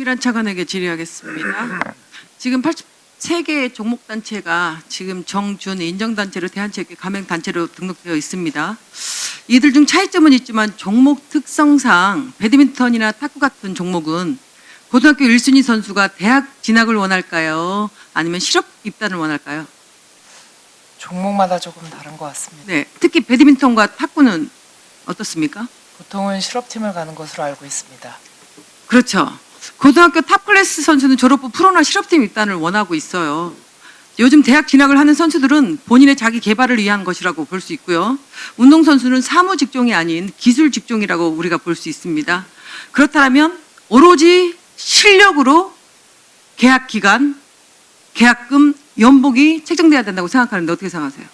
김일환 차관에게 질의하겠습니다. 지금 83개의 종목단체가 지금 정준 인정단체로 대한체육회 가맹단체로 등록되어 있습니다. 이들 중 차이점은 있지만 종목 특성상 배드민턴이나 탁구 같은 종목은 고등학교 1순위 선수가 대학 진학을 원할까요? 아니면 실업 입단을 원할까요? 종목마다 조금 다른 것 같습니다. 네, 특히 배드민턴과 탁구는 어떻습니까? 보통은 실업팀을 가는 것으로 알고 있습니다. 그렇죠. 고등학교 탑클래스 선수는 졸업 후 프로나 실업팀 입단을 원하고 있어요. 요즘 대학 진학을 하는 선수들은 본인의 자기 개발을 위한 것이라고 볼 수 있고요. 운동선수는 사무 직종이 아닌 기술 직종이라고 우리가 볼 수 있습니다. 그렇다면 오로지 실력으로 계약 기간, 계약금, 연봉이 책정돼야 된다고 생각하는데 어떻게 생각하세요?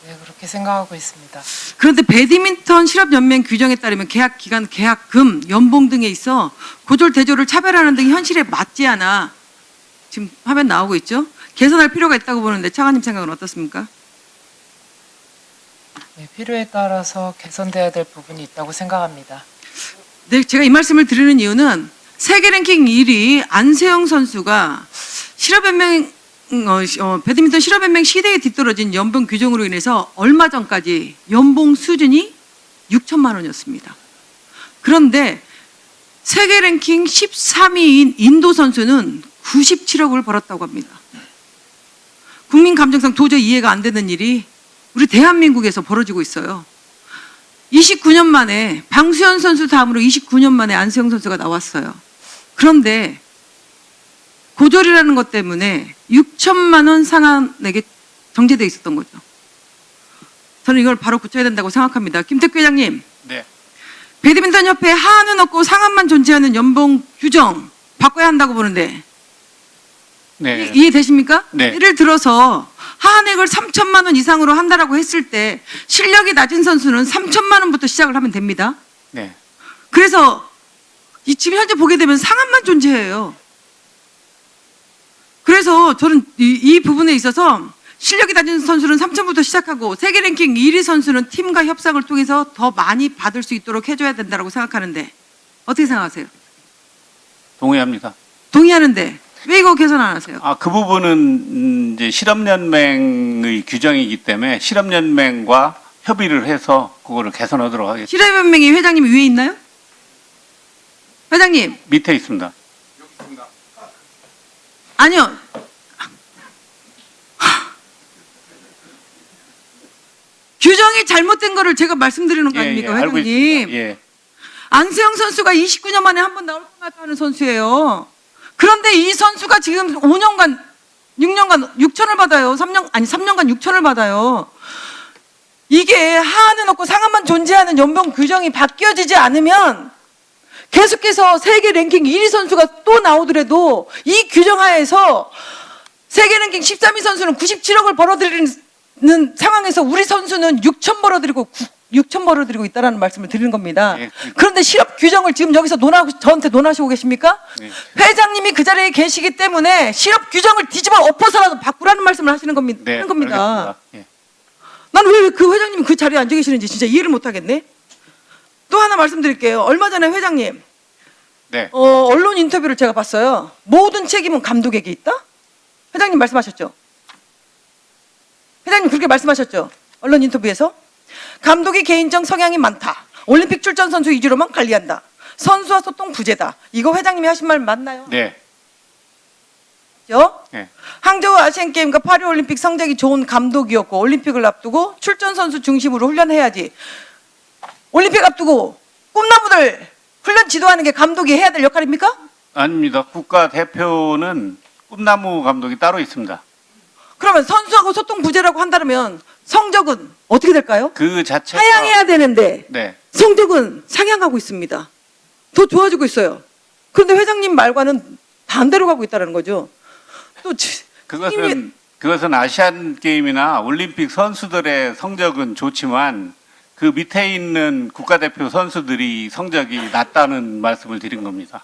네, 그렇게 생각하고 있습니다. 그런데 배드민턴 실업연맹 규정에 따르면 계약 기간, 계약금, 연봉 등에 있어 고졸, 대졸을 차별하는 등 현실에 맞지 않아 지금 화면 나오고 있죠? 개선할 필요가 있다고 보는데 차관님 생각은 어떻습니까? 네, 필요에 따라서 개선돼야 될 부분이 있다고 생각합니다. 네, 제가 이 말씀을 드리는 이유는 세계 랭킹 1위 안세영 선수가 실업연맹 배드민턴 실업연맹 시대에 뒤떨어진 연봉 규정으로 인해서 얼마 전까지 연봉 수준이 6천만 원이었습니다. 그런데 세계 랭킹 13위인 인도 선수는 97억을 벌었다고 합니다. 국민 감정상 도저히 이해가 안 되는 일이 우리 대한민국에서 벌어지고 있어요. 29년 만에 방수현 선수 다음으로 29년 만에 안세영 선수가 나왔어요. 그런데 고졸이라는 것 때문에 6천만 원 상한액에 정제되어 있었던 거죠. 저는 이걸 바로 고쳐야 된다고 생각합니다. 김택규 회장님. 네. 배드민턴 협회 하한은 없고 상한만 존재하는 연봉 규정 바꿔야 한다고 보는데 네. 이해되십니까? 네. 예를 들어서 하한액을 3천만 원 이상으로 한다라고 했을 때 실력이 낮은 선수는 3천만 원부터 시작을 하면 됩니다. 네. 그래서 지금 현재 보게 되면 상한만 존재해요. 그래서 저는 이 부분에 있어서 실력이 낮은 선수는 3천부터 시작하고 세계 랭킹 1위 선수는 팀과 협상을 통해서 더 많이 받을 수 있도록 해줘야 된다고 생각하는데 어떻게 생각하세요? 동의합니다. 동의하는데 왜 이거 개선 안 하세요? 그 부분은 이제 실업연맹의 규정이기 때문에 실업연맹과 협의를 해서 그거를 개선하도록 하겠습니다. 실업연맹이 회장님 위에 있나요? 회장님. 밑에 있습니다. 아니요. 규정이 잘못된 거를 제가 말씀드리는 거 아닙니까, 알고 회장님? 있습니다. 예. 안세영 선수가 29년 만에 한 번 나올 것 같다 하는 선수예요. 그런데 이 선수가 지금 5년간, 6년간 6천을 받아요. 3년간 6천을 받아요. 이게 하한은 없고 상한만 존재하는 연봉 규정이 바뀌어지지 않으면 계속해서 세계 랭킹 1위 선수가 또 나오더라도 이 규정 하에서 세계 랭킹 13위 선수는 97억을 벌어들이는 상황에서 우리 선수는 6천 벌어들이고 있다는 말씀을 드리는 겁니다. 네. 그런데 실업 규정을 지금 여기서 저한테 논하시고 계십니까? 네. 회장님이 그 자리에 계시기 때문에 실업 규정을 뒤집어 엎어서라도 바꾸라는 말씀을 하시는 겁니다. 네. 하는 겁니다. 알겠습니다. 예. 난 왜 그 회장님이 그 자리에 앉아 계시는지 진짜 이해를 못 하겠네. 또 하나 말씀드릴게요. 얼마 전에 회장님, 네. 언론 인터뷰를 제가 봤어요. 모든 책임은 감독에게 있다? 회장님 말씀하셨죠? 회장님 그렇게 말씀하셨죠? 언론 인터뷰에서? 감독이 개인적 성향이 많다. 올림픽 출전 선수 위주로만 관리한다. 선수와 소통 부재다. 이거 회장님이 하신 말 맞나요? 네. 그렇죠? 네. 항저우 아시안게임과 파리올림픽 성적이 좋은 감독이었고 올림픽을 앞두고 출전 선수 중심으로 훈련해야지. 올림픽 앞두고 꿈나무들 훈련 지도하는 게 감독이 해야 될 역할입니까? 아닙니다. 국가대표는 꿈나무 감독이 따로 있습니다. 그러면 선수하고 소통 부재라고 한다면 성적은 어떻게 될까요? 그 자체가 하향해야 되는데 네. 성적은 상향하고 있습니다. 더 좋아지고 있어요. 그런데 회장님 말과는 반대로 가고 있다는 거죠. 또 그것은 아시안 게임이나 올림픽 선수들의 성적은 좋지만 그 밑에 있는 국가대표 선수들이 성적이 낮다는 말씀을 드린 겁니다.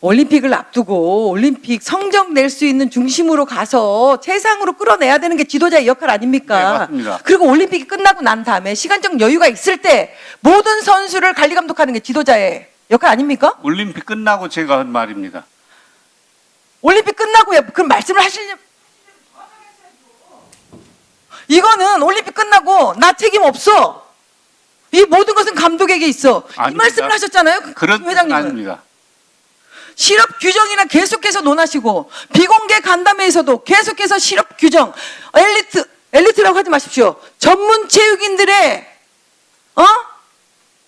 올림픽을 앞두고 올림픽 성적 낼 수 있는 중심으로 가서 최상으로 끌어내야 되는 게 지도자의 역할 아닙니까? 네, 맞습니다. 그리고 올림픽이 끝나고 난 다음에 시간적 여유가 있을 때 모든 선수를 관리 감독하는 게 지도자의 역할 아닙니까? 올림픽 끝나고 제가 한 말입니다. 올림픽 끝나고요. 그럼 말씀을 하시려면 이거는 올림픽 끝나고 나 책임 없어. 이 모든 것은 감독에게 있어. 이 아닙니다. 말씀을 하셨잖아요. 그런 뜻은 회장님은. 아닙니다. 실업 규정이나 계속해서 논하시고 비공개 간담회에서도 계속해서 실업 규정, 엘리트라고 하지 마십시오. 전문 체육인들의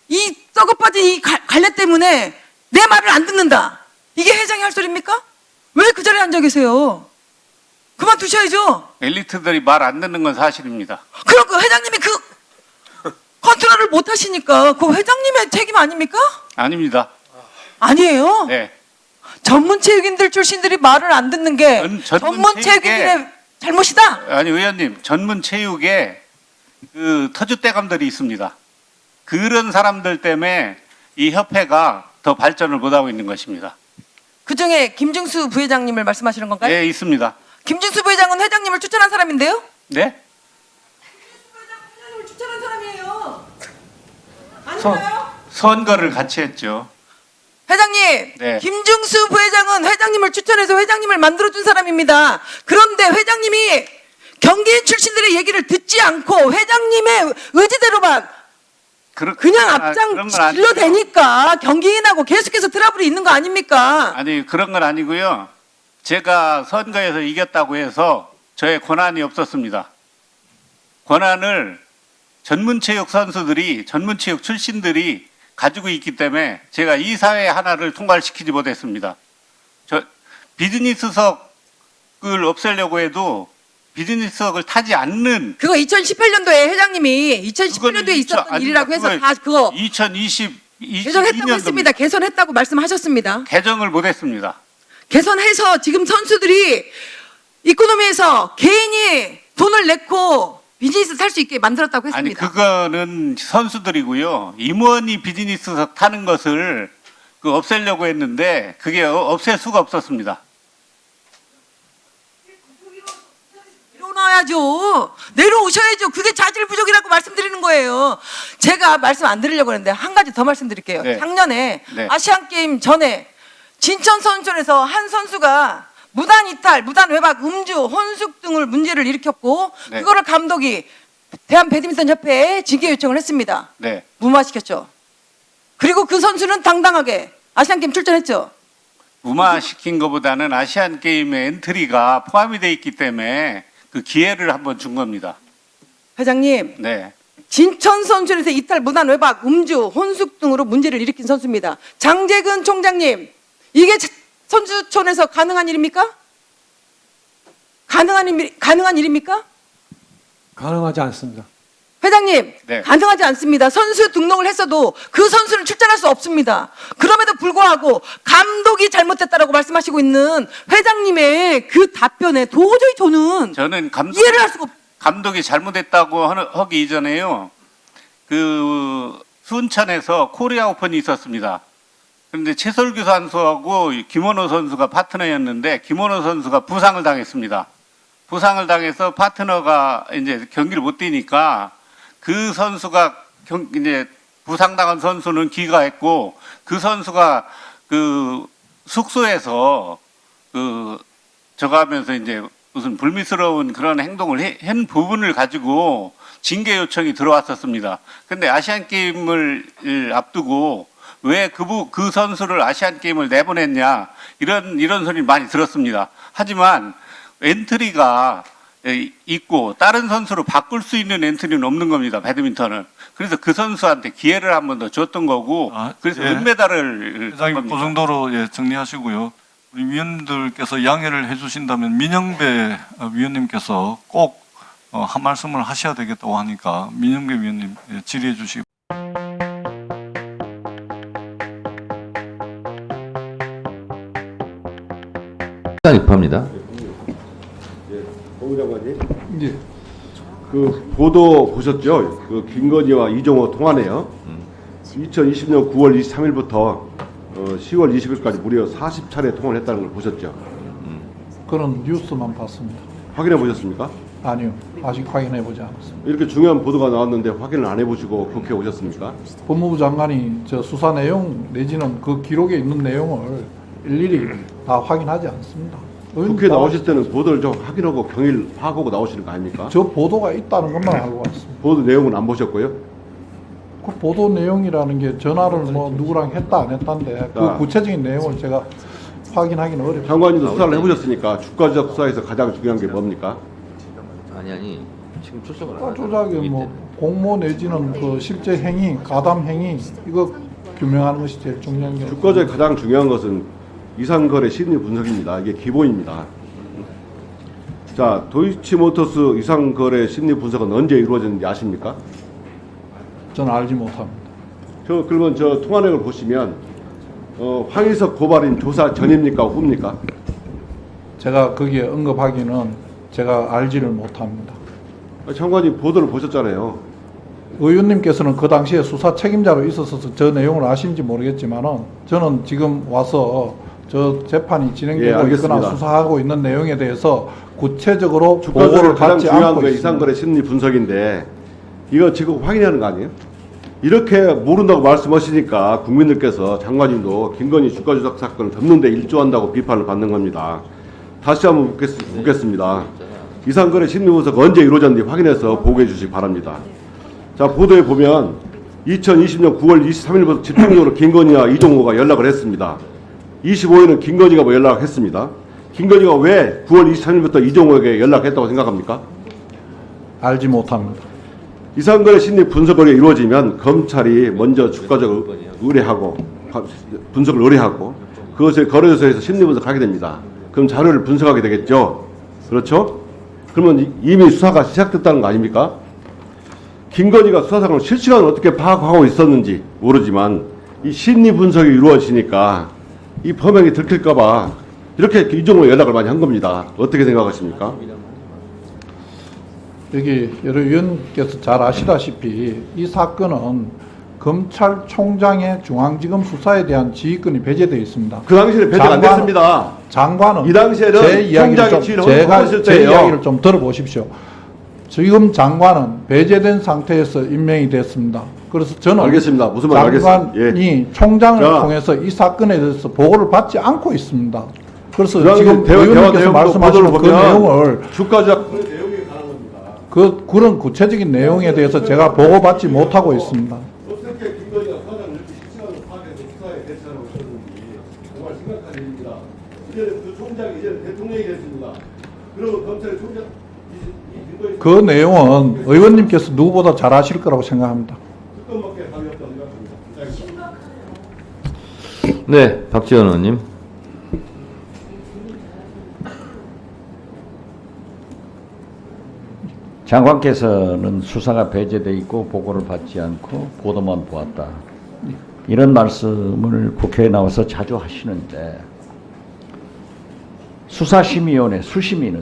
이 썩어빠진 이 갈래 때문에 내 말을 안 듣는다. 이게 회장이 할 소리입니까? 왜 그 자리에 앉아 계세요? 그만두셔야죠. 엘리트들이 말 안 듣는 건 사실입니다. 그럼 그 회장님이 그 컨트롤을 못 하시니까 그 회장님의 책임 아닙니까? 아닙니다. 아니에요. 네. 전문 체육인들 출신들이 말을 안 듣는 게 전문 체육에- 체육인들의 잘못이다. 아니 의원님, 전문 체육에 그 터줏대감들이 있습니다. 그런 사람들 때문에 이 협회가 더 발전을 못하고 있는 것입니다. 그중에 김중수 부회장님을 말씀하시는 건가요? 네, 있습니다. 김중수 부회장은 회장님을 추천한 사람인데요? 네? 회장님을 추천한 사람이에요. 선- 선거를 같이 했죠. 회장님, 네. 김중수 부회장은 회장님을 추천해서 회장님을 만들어준 사람입니다. 그런데 회장님이 경기인 출신들의 얘기를 듣지 않고 회장님의 의지대로만 그냥 앞장 질러대니까 경기인하고 계속해서 트러블이 있는 거 아닙니까? 아니 그런 건 아니고요. 제가 선거에서 이겼다고 해서 저의 권한이 없었습니다. 권한을 전문체육 선수들이, 전문체육 출신들이 가지고 있기 때문에 제가 이 사회 하나를 통과시키지 못했습니다. 저 비즈니스석을 없애려고 해도 비즈니스석을 타지 않는, 그거 2018년도에 회장님이 2018년도에 있었던 일이라고 해서 다 그거 2022년도 개선했다고 했습니다. 개선했다고 말씀하셨습니다. 개정을 못했습니다. 개선해서 지금 선수들이 이코노미에서 개인이 돈을 내고 비즈니스 살 수 있게 만들었다고 아니 했습니다. 그거는 선수들이고요. 임원이 비즈니스석 타는 것을 그 없애려고 했는데 그게 없앨 수가 없었습니다. 내려놔야죠. 내려오셔야죠. 그게 자질 부족이라고 말씀드리는 거예요. 제가 말씀 안 드리려고 했는데 한 가지 더 말씀드릴게요. 네. 작년에 네. 아시안 게임 전에 진천 선수촌에서 한 선수가 무단 이탈, 무단 외박, 음주, 혼숙 등을 문제를 일으켰고 네. 그거를 감독이 대한 배드민턴 협회에 징계 요청을 했습니다. 네. 무마시켰죠. 그리고 그 선수는 당당하게 아시안 게임 출전했죠. 무마시킨 것보다는 아시안 게임의 엔트리가 포함이 돼 있기 때문에 그 기회를 한번 준 겁니다. 회장님, 네. 진천 선수촌에서 이탈, 무단 외박, 음주, 혼숙 등으로 문제를 일으킨 선수입니다. 장재근 총장님, 이게 선수촌에서 가능한 일입니까? 가능한 일입니까? 가능하지 않습니다. 회장님, 네. 가능하지 않습니다. 선수 등록을 했어도 그 선수는 출전할 수 없습니다. 그럼에도 불구하고 감독이 잘못했다라고 말씀하시고 있는 회장님의 그 답변에 도저히 저는 저는 이해를 할 수가 감독이 잘못했다고 하기 이전에요. 그 순천에서 코리아 오픈이 있었습니다. 그런데 최솔규 선수하고 김원호 선수가 파트너였는데 김원호 선수가 부상을 당했습니다. 부상을 당해서 파트너가 이제 경기를 못 뛰니까 그 선수가 이제 부상당한 선수는 귀가했고 그 선수가 그 숙소에서 그 저거 하면서 이제 무슨 불미스러운 그런 행동을 한 부분을 가지고 징계 요청이 들어왔었습니다. 근데 아시안 게임을 앞두고 왜 그 선수를 아시안 게임을 내보냈냐 이런 소리 많이 들었습니다. 하지만 엔트리가 있고 다른 선수로 바꿀 수 있는 엔트리는 없는 겁니다. 배드민턴은. 그래서 그 선수한테 기회를 한 번 더 줬던 거고 그래서 예. 은메달을 회장님 그 정도로 예, 정리하시고요. 우리 위원들께서 양해를 해주신다면 민영배 위원님께서 꼭 한 말씀을 하셔야 되겠다고 하니까 민영배 위원님 예, 질의해 주시기. 입합니다. 오 장관님. 그 보도 보셨죠? 그 김건희와 이종호 통화네요. 2020년 9월 23일부터 10월 20일까지 무려 40차례 통화를 했다는 걸 보셨죠? 그런 뉴스만 봤습니다. 확인해 보셨습니까? 아니요. 아직 확인해보지 않았습니다. 이렇게 중요한 보도가 나왔는데 확인을 안 해보시고 국회에 오셨습니까? 법무부 장관이 저 수사 내용 내지는 그 기록에 있는 내용을 일일이 다 확인하지 않습니다. 국회에 나오실 때는 보도를 좀 확인하고 경위를 파악하고 나오시는 거 아닙니까? 저 보도가 있다는 것만 알고 왔습니다. 보도 내용은 안 보셨고요? 그 보도 내용이라는 게 전화를 뭐 누구랑 했다 안 했다인데 자. 그 구체적인 내용을 제가 확인하기는 어렵습니다. 장관님도 수사를 해보셨으니까 주가 조작 수사에서 가장 중요한 게 뭡니까? 아니 지금 초점을 안 주가 조작이 뭐 공모 내지는 그 실제 행위, 가담 행위 이거 규명하는 것이 제일 중요한 게. 주가 조작의 가장 중요한 것은 이상거래 심리 분석입니다. 이게 기본입니다. 자, 도이치모터스 이상거래 심리 분석은 언제 이루어졌는지 아십니까? 저는 알지 못합니다. 그러면 저 통화내역을 보시면 황희석 고발인 조사 전입니까 후입니까? 제가 거기에 언급하기는 제가 알지를 못합니다. 장관님 보도를 보셨잖아요. 의원님께서는 그 당시에 수사 책임자로 있어서 저 내용을 아신지 모르겠지만은 저는 지금 와서 저 재판이 진행되고 알겠습니다. 있거나 수사하고 있는 내용에 대해서 구체적으로 주가 조작의 보고를 가장 받지 중요한 않고 게 있습니다. 이상거래 심리 분석인데 이거 지금 확인하는 거 아니에요? 이렇게 모른다고 말씀하시니까 국민들께서 장관님도 김건희 주가 조작 사건을 덮는데 일조한다고 비판을 받는 겁니다. 다시 한번 묻겠습니다. 이상거래 심리 분석 언제 이루어졌는지 확인해서 보고해 주시기 바랍니다. 자, 보도에 보면 2020년 9월 23일부터 집중적으로 김건희와 이종호가 연락을 했습니다. 25일은 김건희가 뭐 연락했습니다. 김건희가 왜 9월 23일부터 이종호에게 연락했다고 생각합니까? 알지 못합니다. 이상거래 심리 분석을 이루어지면 검찰이 먼저 주가적으로 의뢰하고 분석을 의뢰하고 그것을 거래소에서 심리 분석하게 됩니다. 그럼 자료를 분석하게 되겠죠. 그렇죠? 그러면 이미 수사가 시작됐다는 거 아닙니까? 김건희가 수사 상황을 실시간으로 어떻게 파악하고 있었는지 모르지만 이 심리 분석이 이루어지니까 이 범행이 들킬까봐 이렇게 이종호에 연락을 많이 한 겁니다. 어떻게 생각하십니까? 여기 여러 위원께서 잘 아시다시피 이 사건은 검찰총장의 중앙지검 수사에 대한 지휘권이 배제되어 있습니다. 그 당시에 배제가 안 됐습니다. 장관은 이 당시에는 제 이야기를 총장이 좀 지휘를 제가 하고 있을 제 때예요. 이야기를 좀 들어보십시오. 지금 장관은 배제된 상태에서 임명이 됐습니다. 그래서 저는 알겠습니다. 무슨 말 알겠습니다. 장관이 총장을 자. 통해서 이 사건에 대해서 보고를 받지 않고 있습니다. 그래서 그 지금 대화 의원님께서 내용도 말씀하시는 그 보도를 보면 내용을 주가 조작 그런 구체적인 내용에 대해서 제가 보고받지 못하고 있습니다. 어떻게 김건희가 사장을 이렇게 실시간으로 파악해서 수사에 대처하고 있었는지 정말 심각한 일입니다. 이제는 그 총장이 이제는 대통령이 됐습니다. 그러면 검찰의 총장 이 김건희 그 내용은 의원님께서 누구보다 잘 아실 거라고 생각합니다. 특검밖에 답이 없다고 생각합니다. 네, 박지원 의원님. 장관께서는 수사가 배제돼 있고 보고를 받지 않고 보도만 보았다. 이런 말씀을 국회에 나와서 자주 하시는데 수사심의위원회 수심위는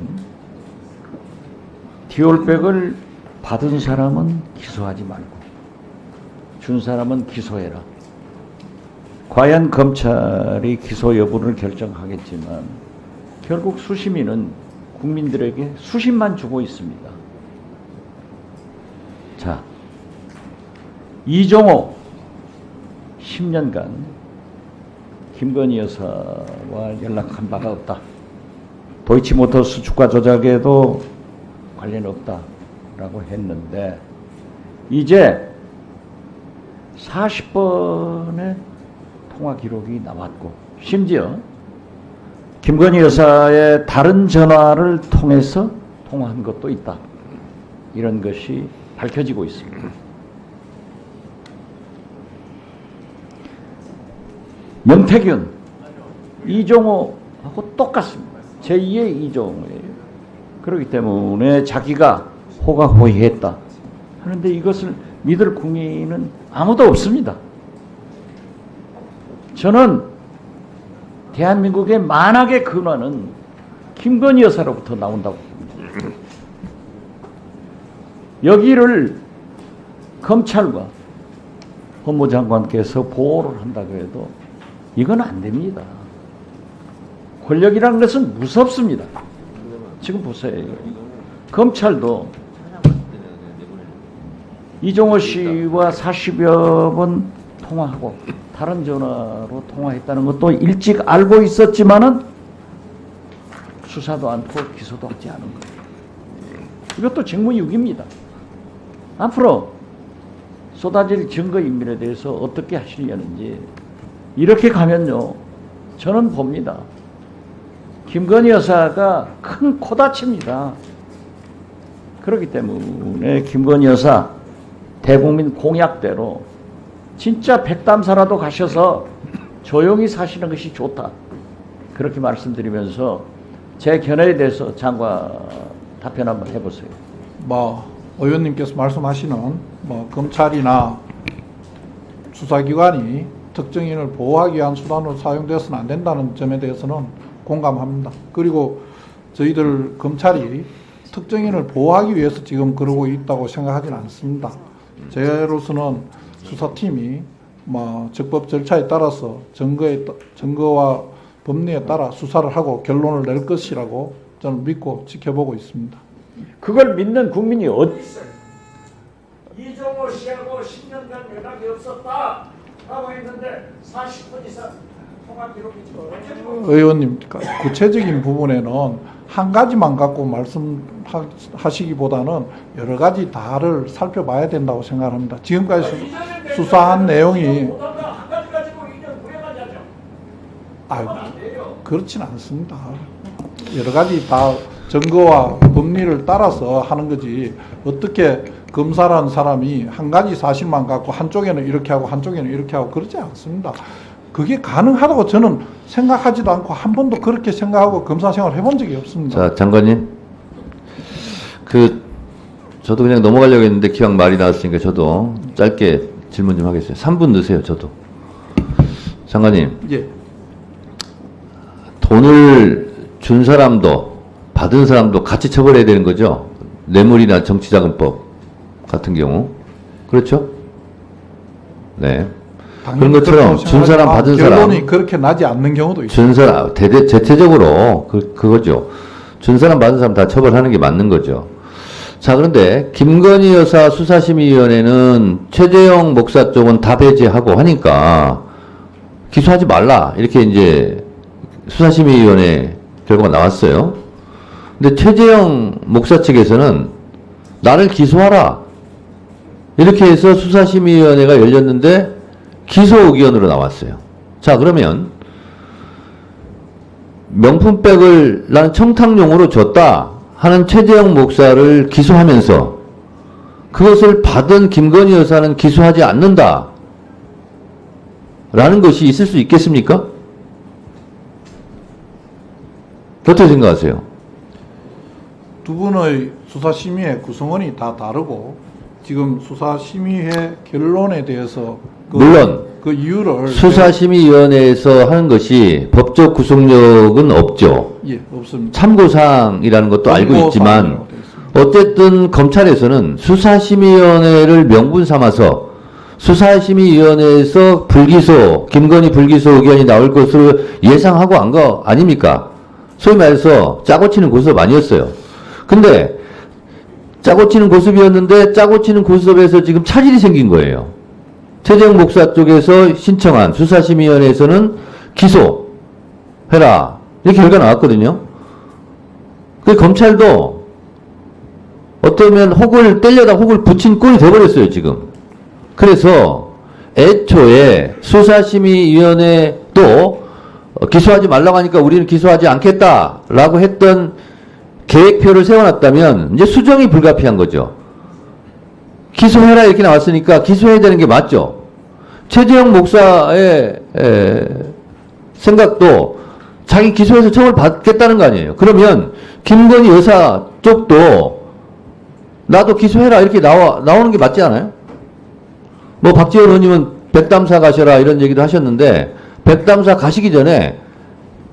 디올백을 받은 사람은 기소하지 말고 준 사람은 기소해라. 과연 검찰이 기소 여부를 결정하겠지만 결국 수심위는 국민들에게 수심만 주고 있습니다. 자, 이종호 10년간 김건희 여사와 연락한 바가 없다. 도이치모터스 주가 조작에도 관련 없다라고 했는데 이제 40번의 통화 기록이 나왔고 심지어 김건희 여사의 다른 전화를 통해서 통화한 것도 있다. 이런 것이 밝혀지고 있습니다. 명태균, 이종호하고 똑같습니다. 제2의 이종호예요. 그렇기 때문에 자기가 호가호위했다 하는데 이것을 믿을 국민은 아무도 없습니다. 저는 대한민국의 만악의 근원은 김건희 여사로부터 나온다고 봅니다. 여기를 검찰과 법무장관께서 보호를 한다고 해도 이건 안 됩니다. 권력이라는 것은 무섭습니다. 지금 보세요. 검찰도 이종호 씨와 40여 번 통화하고 다른 전화로 통화했다는 것도 일찍 알고 있었지만은 수사도 않고 기소도 하지 않은 거예요. 이것도 직무유기입니다. 앞으로 쏟아질 증거인멸에 대해서 어떻게 하시려는지 이렇게 가면요, 저는 봅니다. 김건희 여사가 큰 코다칩니다. 그렇기 때문에 김건희 여사 대국민 공약대로 진짜 백담사라도 가셔서 조용히 사시는 것이 좋다. 그렇게 말씀드리면서 제 견해에 대해서 장관 답변 한번 해보세요. 의원님께서 말씀하시는 검찰이나 수사기관이 특정인을 보호하기 위한 수단으로 사용되어서는 안 된다는 점에 대해서는 공감합니다. 그리고 저희들 검찰이 특정인을 보호하기 위해서 지금 그러고 있다고 생각하지는 않습니다. 저로서는 수사팀이 적법 절차에 따라서 증거와 법리에 따라 수사를 하고 결론을 낼 것이라고 저는 믿고 지켜보고 있습니다. 그걸 믿는 국민이 어디 있어요? 이종호 씨하고 10년간 연락이 없었다 라고 했는데 40분 이상 통화 기록이 있죠. 의원님, 구체적인 부분에는 한 가지만 갖고 말씀하시기보다는 여러 가지 다를 살펴봐야 된다고 생각합니다. 지금까지 수사한 내용이 그렇진 않습니다. 여러 가지 다 증거와 법리를 따라서 하는 거지, 어떻게 검사라는 사람이 한 가지 사실만 갖고 한쪽에는 이렇게 하고 한쪽에는 이렇게 하고 그러지 않습니다. 그게 가능하다고 저는 생각하지도 않고 한 번도 그렇게 생각하고 검사 생활을 해본 적이 없습니다. 자, 장관님. 저도 그냥 넘어가려고 했는데 기왕 말이 나왔으니까 저도 짧게 질문 좀 하겠어요. 3분 넣으세요, 저도. 장관님. 예. 돈을 준 사람도 받은 사람도 같이 처벌해야 되는 거죠? 뇌물이나 정치자금법 같은 경우. 그렇죠? 네. 그런 것처럼 준 사람 받은 사람 결론이 그렇게 나지 않는 경우도 있어요. 준 사람 대체적으로 그거죠. 준 사람 받은 사람 다 처벌하는 게 맞는 거죠. 자, 그런데 김건희 여사 수사심의위원회는 최재형 목사 쪽은 다 배제하고 하니까 기소하지 말라 이렇게 이제 수사심의위원회 결과가 나왔어요. 근데 최재형 목사 측에서는 나를 기소하라 이렇게 해서 수사심의위원회가 열렸는데 기소 의견으로 나왔어요. 자, 그러면 명품백을 나는 청탁용으로 줬다 하는 최재형 목사를 기소하면서 그것을 받은 김건희 여사는 기소하지 않는다 라는 것이 있을 수 있겠습니까? 어떻게 생각하세요? 두 분의 수사심의회 구성원이 다 다르고 지금 수사심의회 결론에 대해서 물론 그 이유를 수사심의위원회에서 하는 것이 법적 구속력은 없죠. 예, 없습니다. 참고사항이라는 것도 알고 있지만 어쨌든 검찰에서는 수사심의위원회를 명분 삼아서 수사심의위원회에서 불기소, 김건희 불기소 의견이 나올 것으로 예상하고 한 거 아닙니까? 소위 말해서 짜고 치는 고스톱 아니었어요. 근데 짜고 치는 고스톱이었는데 짜고 치는 고스톱에서 지금 차질이 생긴 거예요. 최재형 목사 쪽에서 신청한 수사심의위원회에서는 기소해라 이렇게 결과 나왔거든요. 그 검찰도 어쩌면 혹을 떼려다 혹을 붙인 꼴이 돼버렸어요 지금. 그래서 애초에 수사심의위원회도 기소하지 말라고 하니까 우리는 기소하지 않겠다라고 했던 계획표를 세워놨다면 이제 수정이 불가피한 거죠. 기소해라 이렇게 나왔으니까 기소해야 되는 게 맞죠. 최재형 목사의 생각도 자기 기소해서 처벌받겠다는 거 아니에요. 그러면 김건희 여사 쪽도 나도 기소해라 이렇게 나오는 게 맞지 않아요? 뭐 박지원 의원님은 백담사 가셔라 이런 얘기도 하셨는데 백담사 가시기 전에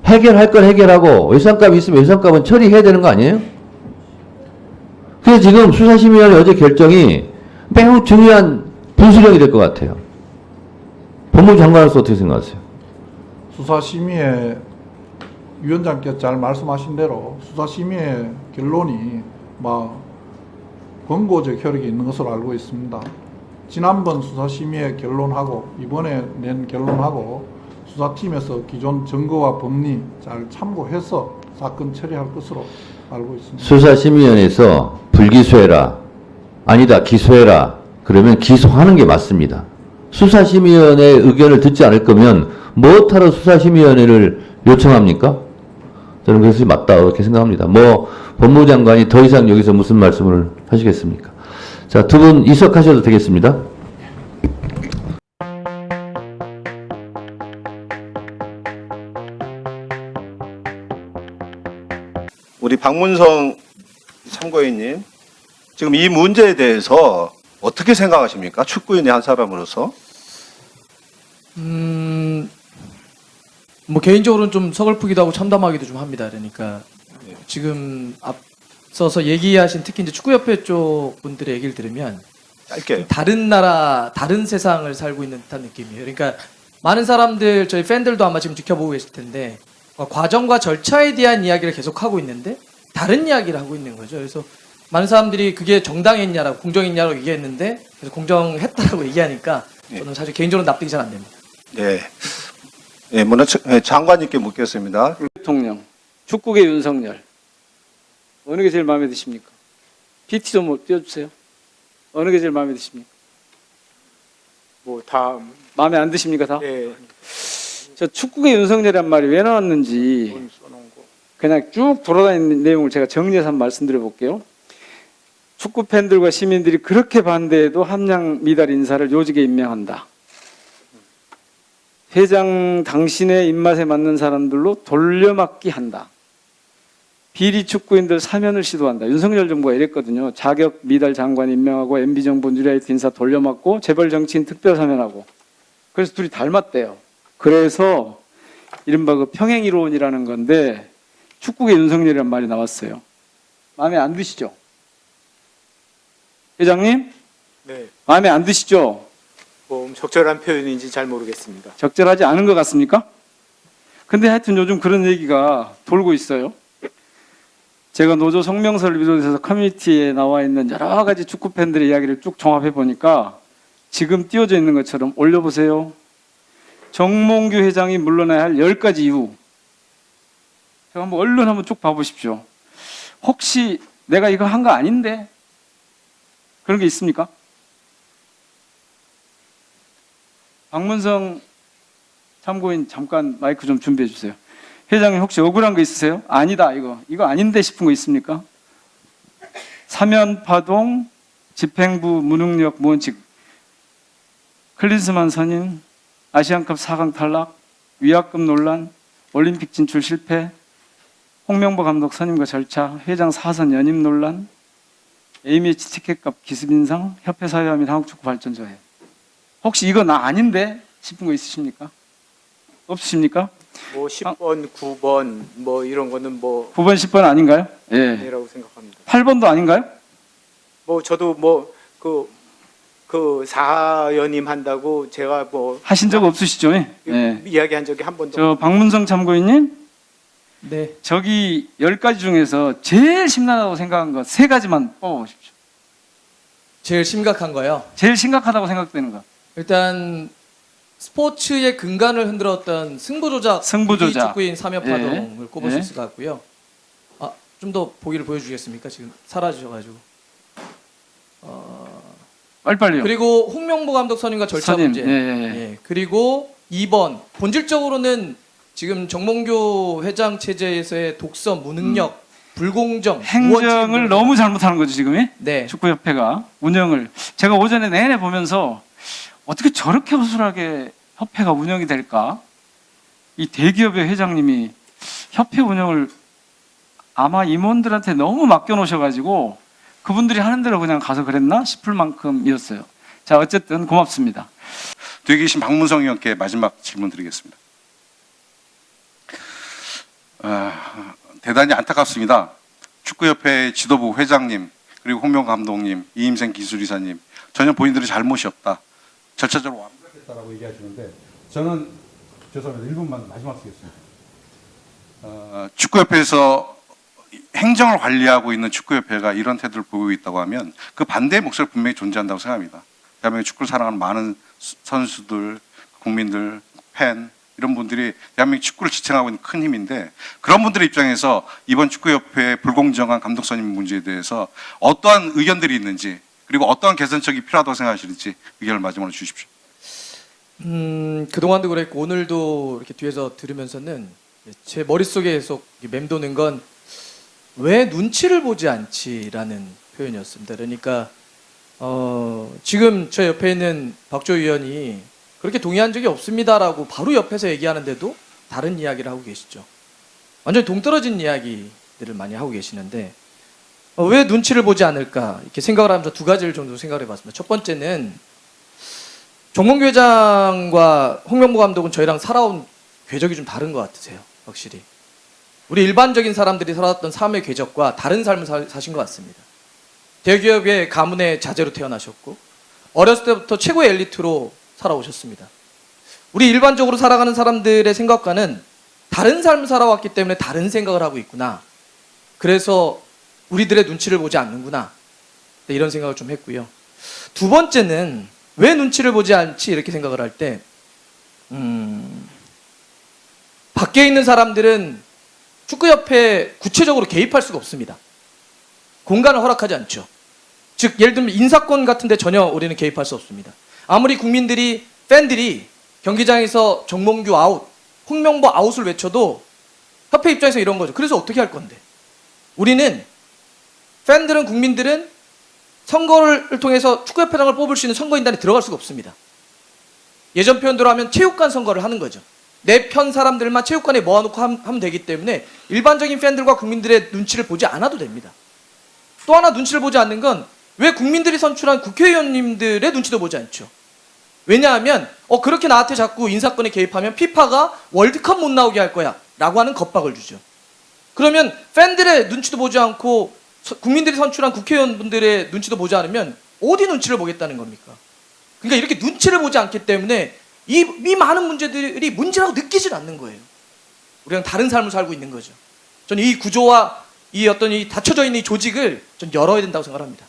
해결할 건 해결하고 외상값이 있으면 외상값은 처리해야 되는 거 아니에요? 그래서 지금 수사심의위원회 어제 결정이 매우 중요한 분수령이 될 것 같아요. 법무부 장관으로서 어떻게 생각하세요? 수사심의회 위원장께서 잘 말씀하신 대로 수사심의회 결론이 권고적 혈액이 있는 것으로 알고 있습니다. 지난번 수사심의의 결론하고 이번에 낸 결론하고 수사팀에서 기존 증거와 법리 잘 참고해서 사건 처리할 것으로 알고 있습니다. 수사심의위원회에서 불기소해라, 아니다 기소해라 그러면 기소하는 게 맞습니다. 수사심의위원회의 의견을 듣지 않을 거면 뭐하러 수사심의위원회를 요청합니까? 저는 그것이 맞다 이렇게 생각합니다. 법무부 장관이 더 이상 여기서 무슨 말씀을 하시겠습니까? 자, 두 분 이석하셔도 되겠습니다. 우리 박문성 참고인님, 지금 이 문제에 대해서 어떻게 생각하십니까? 축구인의 한 사람으로서. 뭐 개인적으로는 좀 서글프기도 하고 참담하기도 좀 합니다. 그러니까 지금 앞서서 얘기하신 특히 이제 축구협회 쪽 분들의 얘기를 들으면 짧게. 다른 나라, 다른 세상을 살고 있는 듯한 느낌이에요. 그러니까 많은 사람들, 저희 팬들도 아마 지금 지켜보고 계실 텐데 과정과 절차에 대한 이야기를 계속 하고 있는데 다른 이야기를 하고 있는 거죠. 그래서 많은 사람들이 그게 정당했냐라고, 공정했냐라고 얘기했는데 그래서 공정했다라고 얘기하니까 저는 사실 개인적으로 납득이 잘 안 됩니다. 네. 네, 장관님께 묻겠습니다. 대통령, 축구계 윤석열 어느 게 제일 마음에 드십니까? PT 좀 띄워주세요. 어느 게 제일 마음에 드십니까? 뭐 다 마음에 안 드십니까 다? 예, 저 축구계 윤석열이란 말이 왜 나왔는지 돈 써놓은 거. 그냥 쭉 돌아다니는 내용을 제가 정리해서 한번 말씀드려 볼게요. 축구 팬들과 시민들이 그렇게 반대해도 함량 미달 인사를 요직에 임명한다. 회장 당신의 입맛에 맞는 사람들로 돌려막기 한다. 비리 축구인들 사면을 시도한다. 윤석열 정부가 이랬거든요. 자격 미달 장관 임명하고 MB정부 뉴라이트 인사 돌려막고 재벌 정치인 특별 사면하고. 그래서 둘이 닮았대요. 그래서 이른바 그 평행이론이라는 건데 축구계 윤석열이란 말이 나왔어요. 마음에 안 드시죠? 회장님? 네, 마음에 안 드시죠? 뭐 적절한 표현인지 잘 모르겠습니다. 적절하지 않은 것 같습니까? 근데 하여튼 요즘 그런 얘기가 돌고 있어요. 제가 노조 성명서를 비롯해서 커뮤니티에 나와 있는 여러 가지 축구 팬들의 이야기를 쭉 종합해 보니까 지금 띄워져 있는 것처럼 올려보세요. 정몽규 회장이 물러나야 할 10가지 이유. 제가 한번 얼른 한번 쭉 봐보십시오. 혹시 내가 이거 한 거 아닌데? 그런 게 있습니까? 박문성 참고인 잠깐 마이크 좀 준비해 주세요. 회장님 혹시 억울한 거 있으세요? 아니다 이거 아닌데 싶은 거 있습니까? 사면 파동, 집행부 무능력 무원칙, 클린스만 선임, 아시안컵 4강 탈락, 위약금 논란, 올림픽 진출 실패, 홍명보 감독 선임과 절차, 회장 사선 연임 논란, A매치 티켓값 기습 인상, 협회 사회화 및 한국축구 발전 조회. 혹시 이거 나 아닌데 싶은 거 있으십니까? 없으십니까? 뭐 10번, 9번 뭐 이런 거는 뭐 9번, 10번 아닌가요? 예. 아니라고 생각합니다. 8번도 아닌가요? 뭐 저도 뭐 그 사연임 한다고 제가 뭐 하신 적 없으시죠? 예. 이야기한 적이 한 번도. 저 박문성 참고인님, 네. 저기 10가지 중에서 제일 심란하다고 생각한 거 3가지만 뽑아보십시오. 제일 심각한 거요. 제일 심각하다고 생각되는 거. 일단 스포츠의 근간을 흔들었던 승부조작, 승부조작. 축구인 사면 파동을 꼽을 수 예. 있을 것 같고요. 좀 더 보기를 보여주겠습니까? 지금 사라지셔가지고. 빨리빨리요. 그리고 홍명보 감독 선임과 절차 선임. 문제. 예. 그리고 2번 본질적으로는 지금 정몽규 회장 체제에서의 독서, 무능력, 불공정, 행정을 너무 잘못하는 거죠 지금이. 네. 축구협회가 운영을 제가 오전에 내내 보면서 어떻게 저렇게 허술하게 협회가 운영이 될까? 이 대기업의 회장님이 협회 운영을 아마 임원들한테 너무 맡겨놓으셔가지고 그분들이 하는 대로 그냥 가서 그랬나 싶을 만큼이었어요. 자, 어쨌든 고맙습니다. 뒤에 계신 박문성 의원께 마지막 질문 드리겠습니다. 대단히 안타깝습니다. 축구협회 지도부 회장님, 그리고 홍명 감독님, 이임생 기술이사님, 전혀 본인들의 잘못이 없다. 절차적으로 완벽했다라고 얘기하시는데 저는 죄송합니다. 1분만 마지막 쓰겠습니다. 축구협회에서 행정을 관리하고 있는 축구협회가 이런 태도를 보이고 있다고 하면 그 반대의 목소리 분명히 존재한다고 생각합니다. 대한민국 축구를 사랑하는 많은 선수들, 국민들, 팬 이런 분들이 대한민국 축구를 지탱하고 있는 큰 힘인데 그런 분들의 입장에서 이번 축구협회의 불공정한 감독 선임 문제에 대해서 어떠한 의견들이 있는지 그리고 어떠한 개선책이 필요하다고 생각하시는지 의견을 마지막으로 주십시오. 그동안도 그랬고 오늘도 이렇게 뒤에서 들으면서는 제 머릿속에 계속 맴도는 건 왜 눈치를 보지 않지라는 표현이었습니다. 그러니까 지금 저 옆에 있는 박조 의원이 그렇게 동의한 적이 없습니다라고 바로 옆에서 얘기하는데도 다른 이야기를 하고 계시죠. 완전히 동떨어진 이야기들을 많이 하고 계시는데 왜 눈치를 보지 않을까 이렇게 생각을 하면서 두 가지를 정도 생각을 해봤습니다. 첫 번째는 정몽규 회장과 홍명보 감독은 저희랑 살아온 궤적이 좀 다른 것 같으세요. 확실히 우리 일반적인 사람들이 살았던 삶의 궤적과 다른 삶을 사신 것 같습니다. 대기업의 가문의 자제로 태어나셨고 어렸을 때부터 최고의 엘리트로 살아오셨습니다. 우리 일반적으로 살아가는 사람들의 생각과는 다른 삶을 살아왔기 때문에 다른 생각을 하고 있구나. 그래서 우리들의 눈치를 보지 않는구나. 이런 생각을 좀 했고요. 두 번째는 왜 눈치를 보지 않지 이렇게 생각을 할 때 밖에 있는 사람들은 축구협회에 구체적으로 개입할 수가 없습니다. 공간을 허락하지 않죠. 즉 예를 들면 인사권 같은 데 전혀 우리는 개입할 수 없습니다. 아무리 국민들이 팬들이 경기장에서 정몽규 아웃, 홍명보 아웃을 외쳐도 협회 입장에서 이런 거죠. 그래서 어떻게 할 건데? 우리는 팬들은 국민들은 선거를 통해서 축구협회장을 뽑을 수 있는 선거인단에 들어갈 수가 없습니다. 예전 표현대로 하면 체육관 선거를 하는 거죠. 내 편 사람들만 체육관에 모아놓고 하면 되기 때문에 일반적인 팬들과 국민들의 눈치를 보지 않아도 됩니다. 또 하나 눈치를 보지 않는 건 왜 국민들이 선출한 국회의원님들의 눈치도 보지 않죠. 왜냐하면 그렇게 나한테 자꾸 인사권에 개입하면 피파가 월드컵 못 나오게 할 거야 라고 하는 겁박을 주죠. 그러면 팬들의 눈치도 보지 않고 국민들이 선출한 국회의원분들의 눈치도 보지 않으면 어디 눈치를 보겠다는 겁니까? 그러니까 이렇게 눈치를 보지 않기 때문에 이 많은 문제들이 문제라고 느끼질 않는 거예요. 우리랑 다른 삶을 살고 있는 거죠. 저는 이 구조와 이 닫혀져 있는 이 조직을 전 열어야 된다고 생각합니다.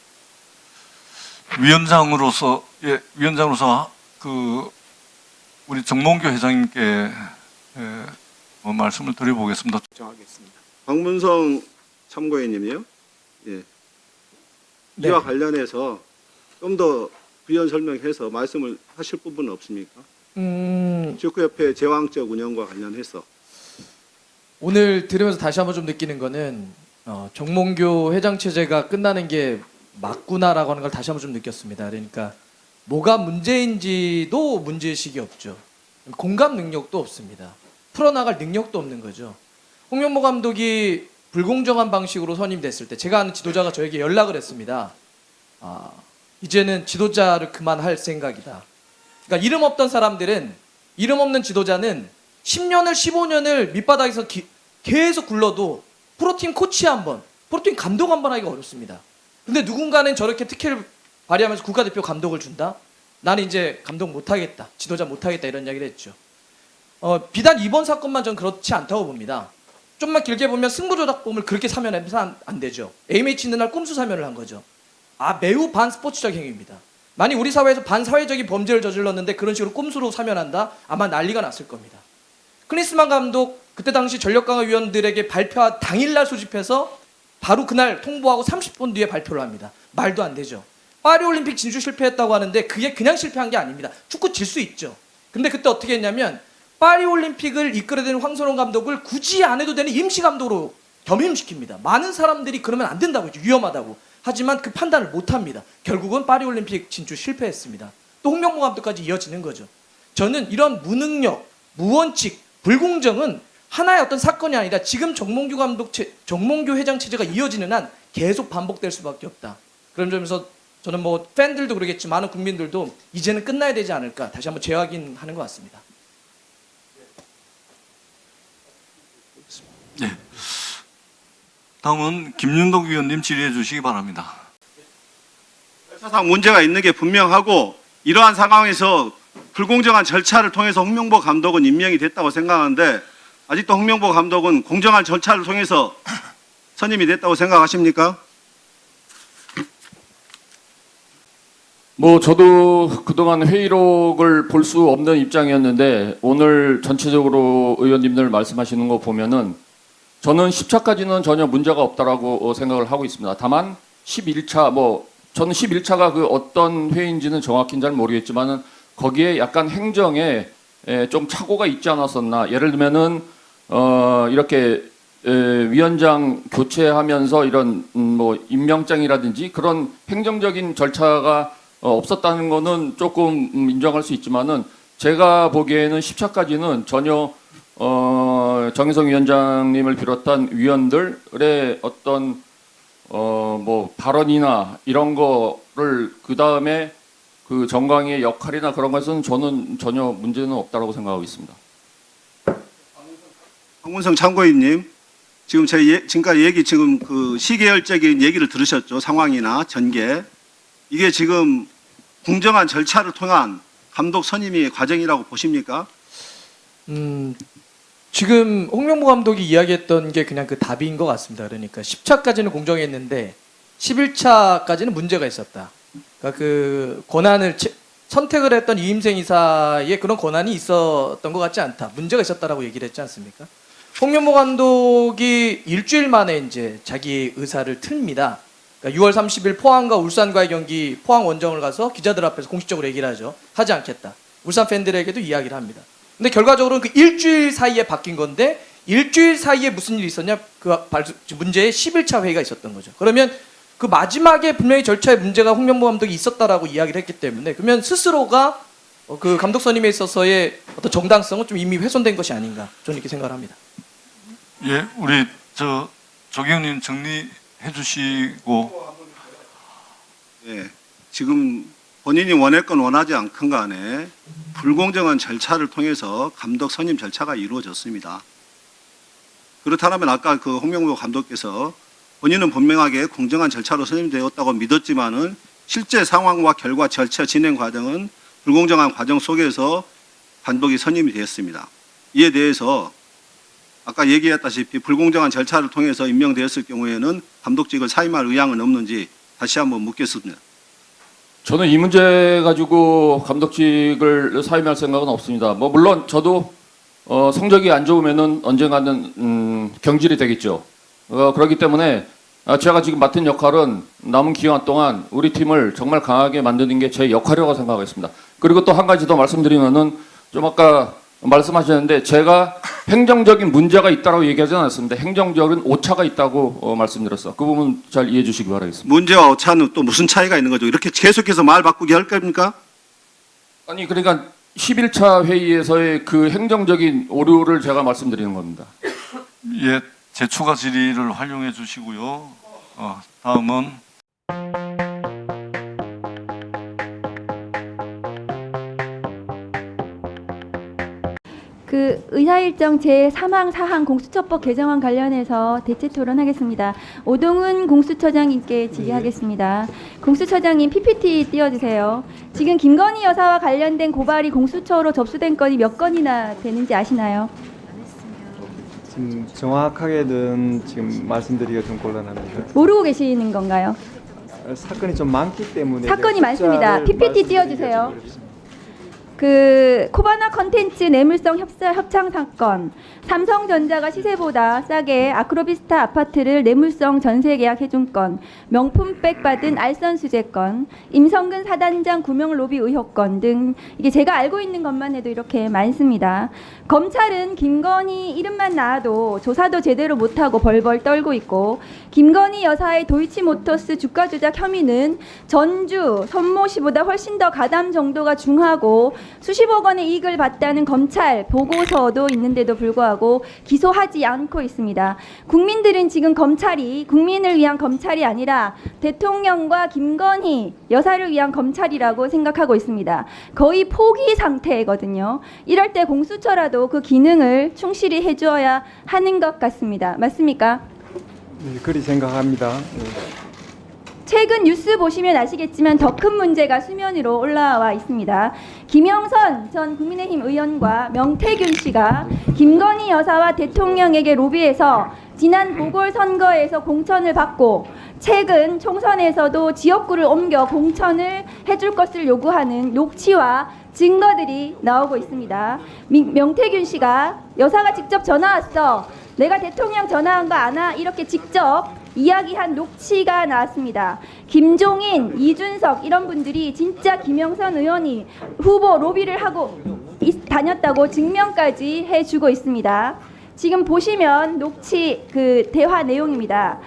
위원장으로서 우리 정몽규 회장님께 말씀을 드려보겠습니다. 정하겠습니다. 박문성 참고인님이요. 예. 네. 이와 관련해서 좀 더 부연 설명해서 말씀을 하실 부분은 없습니까? 축구협회 제왕적 운영과 관련해서 오늘 들으면서 다시 한번 좀 느끼는 거는 정몽규 회장 체제가 끝나는 게 맞구나라고 하는 걸 다시 한번 좀 느꼈습니다. 그러니까 뭐가 문제인지도 문제의식이 없죠. 공감 능력도 없습니다. 풀어나갈 능력도 없는 거죠. 홍명보 감독이 불공정한 방식으로 선임됐을 때 제가 아는 지도자가 저에게 연락을 했습니다. 이제는 지도자를 그만할 생각이다. 그러니까 이름 없던 사람들은 이름 없는 지도자는 10년을 15년을 밑바닥에서 계속 굴러도 프로팀 코치 한 번, 프로팀 감독 한 번 하기가 어렵습니다. 근데 누군가는 저렇게 특혜를 발휘하면서 국가대표 감독을 준다? 나는 이제 감독 못하겠다, 지도자 못하겠다 이런 이야기를 했죠. 비단 이번 사건만 전 그렇지 않다고 봅니다. 좀만 길게 보면 승부조작범을 그렇게 사면해서 안 되죠. AMH 있는 날 꼼수 사면을 한 거죠. 매우 반스포츠적 행위입니다. 만약 우리 사회에서 반사회적인 범죄를 저질렀는데 그런 식으로 꼼수로 사면한다? 아마 난리가 났을 겁니다. 클린스만 감독 그때 당시 전력강화위원들에게 발표한 당일날 소집해서 바로 그날 통보하고 30분 뒤에 발표를 합니다. 말도 안 되죠. 파리올림픽 진출 실패했다고 하는데 그게 그냥 실패한 게 아닙니다. 축구 질 수 있죠. 근데 그때 어떻게 했냐면 파리올림픽을 이끌어야 되는 황선홍 감독을 굳이 안 해도 되는 임시감독으로 겸임시킵니다. 많은 사람들이 그러면 안 된다고 했죠. 위험하다고. 하지만 그 판단을 못합니다. 결국은 파리올림픽 진출 실패했습니다. 또 홍명보 감독까지 이어지는 거죠. 저는 이런 무능력, 무원칙, 불공정은 하나의 어떤 사건이 아니라 지금 정몽규 회장 체제가 이어지는 한 계속 반복될 수밖에 없다. 그런 점에서 저는 팬들도 그러겠지 많은 국민들도 이제는 끝나야 되지 않을까 다시 한번 재확인하는 것 같습니다. 네. 다음은 김윤덕 위원님 질의해 주시기 바랍니다. 절차상 문제가 있는 게 분명하고 이러한 상황에서 불공정한 절차를 통해서 홍명보 감독은 임명이 됐다고 생각하는데 아직도 홍명보 감독은 공정한 절차를 통해서 선임이 됐다고 생각하십니까? 뭐 저도 그동안 회의록을 볼 수 없는 입장이었는데 오늘 전체적으로 의원님들 말씀하시는 거 보면은 저는 10차까지는 전혀 문제가 없다라고 생각을 하고 있습니다. 다만 11차 뭐 저는 11차가 그 어떤 회의인지는 정확히는 잘 모르겠지만은 거기에 약간 행정에 좀 착오가 있지 않았었나. 예를 들면은 이렇게 위원장 교체하면서 이런 뭐 임명장이라든지 그런 행정적인 절차가 없었다는 거는 조금 인정할 수 있지만은 제가 보기에는 10차까지는 전혀 정혜성 위원장님을 비롯한 위원들의 어떤 뭐 발언이나 이런 거를 그 다음에 그 정광희의 역할이나 그런 것은 저는 전혀 문제는 없다라고 생각하고 있습니다. 황문성 참고인님, 지금 지금까지 지금 그 시계열적인 얘기를 들으셨죠? 상황이나 전개. 이게 지금 공정한 절차를 통한 감독 선임의 과정이라고 보십니까? 지금 홍명보 감독이 이야기했던 게 그냥 그 답인 것 같습니다. 그러니까 10차까지는 공정했는데 11차까지는 문제가 있었다. 그러니까 그 권한을 선택을 했던 이임생 이사의 그런 권한이 있었던 것 같지 않다. 문제가 있었다라고 얘기를 했지 않습니까? 홍명보 감독이 일주일 만에 이제 자기 의사를 틉니다. 그러니까 6월 30일 포항과 울산과의 경기 포항 원정을 가서 기자들 앞에서 공식적으로 얘기를 하죠. 하지 않겠다. 울산 팬들에게도 이야기를 합니다. 근데 결과적으로는 그 일주일 사이에 바뀐 건데 일주일 사이에 무슨 일이 있었냐? 그 문제의 11차 회의가 있었던 거죠. 그러면 그 마지막에 분명히 절차에 문제가 홍명보 감독이 있었다라고 이야기를 했기 때문에 그러면 스스로가 그 감독 선임에 있어서의 어떤 정당성은 좀 이미 훼손된 것이 아닌가 저는 이렇게 생각을 합니다. 예, 우리 조경님 정리해 주시고. 예, 지금 본인이 원했건 원하지 않건 간에 불공정한 절차를 통해서 감독 선임 절차가 이루어졌습니다. 그렇다면 아까 그 홍명보 감독께서 본인은 분명하게 공정한 절차로 선임되었다고 믿었지만은 실제 상황과 결과 절차 진행 과정은 불공정한 과정 속에서 감독이 선임이 되었습니다. 이에 대해서 아까 얘기했다시피 불공정한 절차를 통해서 임명되었을 경우에는 감독직을 사임할 의향은 없는지 다시 한번 묻겠습니다. 저는 이 문제 가지고 감독직을 사임할 생각은 없습니다. 뭐 물론 저도 성적이 안 좋으면은 언젠가는 경질이 되겠죠. 그렇기 때문에 제가 지금 맡은 역할은 남은 기간 동안 우리 팀을 정말 강하게 만드는 게 제 역할이라고 생각하겠습니다. 그리고 또 한 가지 더 말씀드리면은 좀 아까 말씀하셨는데 제가 행정적인 문제가 있다고 얘기하지 않았습니다. 행정적인 오차가 있다고 말씀드렸어. 그 부분 잘 이해해 주시기 바라겠습니다. 문제와 오차는 또 무슨 차이가 있는 거죠? 이렇게 계속해서 말 바꾸게 할 겁니까? 아니 그러니까 11차 회의에서의 그 행정적인 오류를 제가 말씀드리는 겁니다. 예, 제 추가 질의를 활용해 주시고요. 다음은 그 의사일정 제3항 4항 공수처법 개정안 관련해서 대체 토론하겠습니다. 오동훈 공수처장님께 질의하겠습니다. 공수처장님 PPT 띄워주세요. 지금 김건희 여사와 관련된 고발이 공수처로 접수된 건이 몇 건이나 되는지 아시나요? 지금 정확하게는 지금 말씀드리기가 좀 곤란합니다. 모르고 계시는 건가요? 사건이 좀 많기 때문에 사건이 많습니다. PPT 띄워주세요. 그 코바나 컨텐츠 뇌물성 협상 사건, 삼성전자가 시세보다 싸게 아크로비스타 아파트를 뇌물성 전세 계약 해준 건, 명품백 받은 알선 수재 건, 임성근 사단장 구명 로비 의혹 건 등 이게 제가 알고 있는 것만 해도 이렇게 많습니다. 검찰은 김건희 이름만 나와도 조사도 제대로 못하고 벌벌 떨고 있고, 김건희 여사의 도이치모터스 주가 조작 혐의는 전주 손모씨보다 훨씬 더 가담 정도가 중하고 수십억 원의 이익을 봤다는 검찰 보고서도 있는데도 불구하고 기소하지 않고 있습니다. 국민들은 지금 검찰이 국민을 위한 검찰이 아니라 대통령과 김건희 여사를 위한 검찰이라고 생각하고 있습니다. 거의 포기 상태거든요. 이럴 때 공수처라도 그 기능을 충실히 해주어야 하는 것 같습니다. 맞습니까? 네, 그리 생각합니다. 최근 뉴스 보시면 아시겠지만 더 큰 문제가 수면위로 올라와 있습니다. 김영선 전 국민의힘 의원과 명태균 씨가 김건희 여사와 대통령에게 로비해서 지난 보궐선거에서 공천을 받고 최근 총선에서도 지역구를 옮겨 공천을 해줄 것을 요구하는 녹취와 증거들이 나오고 있습니다. 명태균 씨가 여사가 직접 전화 왔어. 내가 대통령 전화한 거 아나? 이렇게 직접 이야기한 녹취가 나왔습니다. 김종인, 이준석 이런 분들이 진짜 김영선 의원이 후보 로비를 하고 다녔다고 증명까지 해주고 있습니다. 지금 보시면 녹취 그 대화 내용입니다.